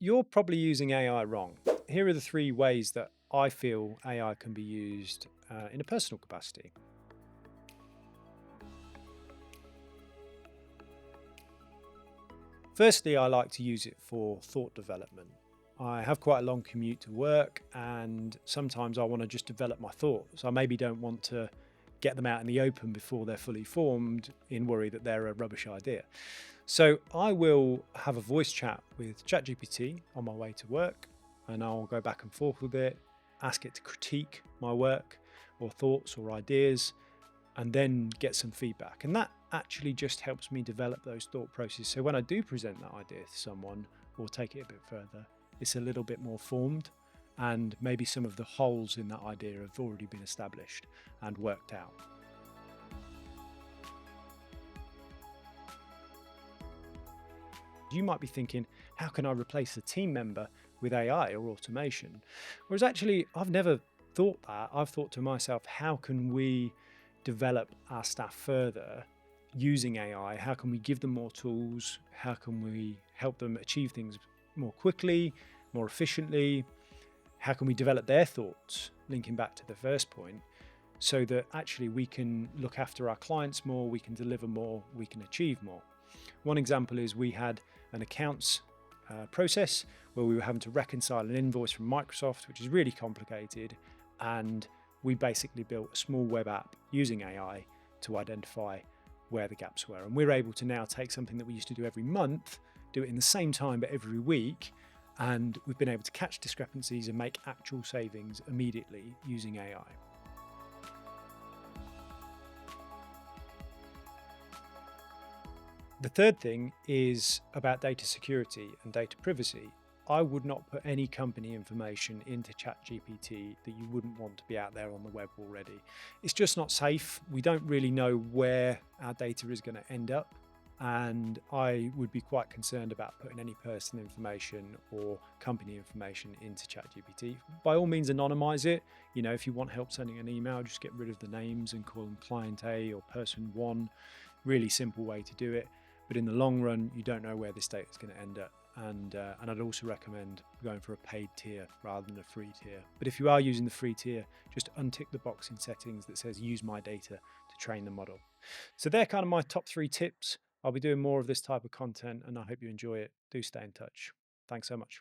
You're probably using AI wrong. Here are the three ways that I feel AI can be used in a personal capacity. Firstly, I like to use it for thought development. I have quite a long commute to work, and sometimes I want to just develop my thoughts. I maybe don't want to get them out in the open before they're fully formed in worry that they're a rubbish idea. So I will have a voice chat with ChatGPT on my way to work, and I'll go back and forth with it, ask it to critique my work or thoughts or ideas, and then get some feedback. And that actually just helps me develop those thought processes. So when I do present that idea to someone or take it a bit further, it's a little bit more formed, and maybe some of the holes in that idea have already been established and worked out. You might be thinking, how can I replace a team member with AI or automation? Whereas actually, I've never thought that. I've thought to myself, how can we develop our staff further using AI? How can we give them more tools? How can we help them achieve things more quickly, more efficiently? How can we develop their thoughts, linking back to the first point, so that actually we can look after our clients more, we can deliver more, we can achieve more? One example is we had an accounts process where we were having to reconcile an invoice from Microsoft, which is really complicated. And we basically built a small web app using AI to identify where the gaps were. And we're able to now take something that we used to do every month, do it in the same time, but every week. And we've been able to catch discrepancies and make actual savings immediately using AI. The third thing is about data security and data privacy. I would not put any company information into ChatGPT that you wouldn't want to be out there on the web already. It's just not safe. We don't really know where our data is going to end up. And I would be quite concerned about putting any personal information or company information into ChatGPT. By all means, anonymize it. If you want help sending an email, just get rid of the names and call them client A or person one. Really simple way to do it. But in the long run, you don't know where this data is going to end up. And I'd also recommend going for a paid tier rather than a free tier. But if you are using the free tier, just untick the box in settings that says use my data to train the model. So they're kind of my top three tips. I'll be doing more of this type of content, and I hope you enjoy it. Do stay in touch. Thanks so much.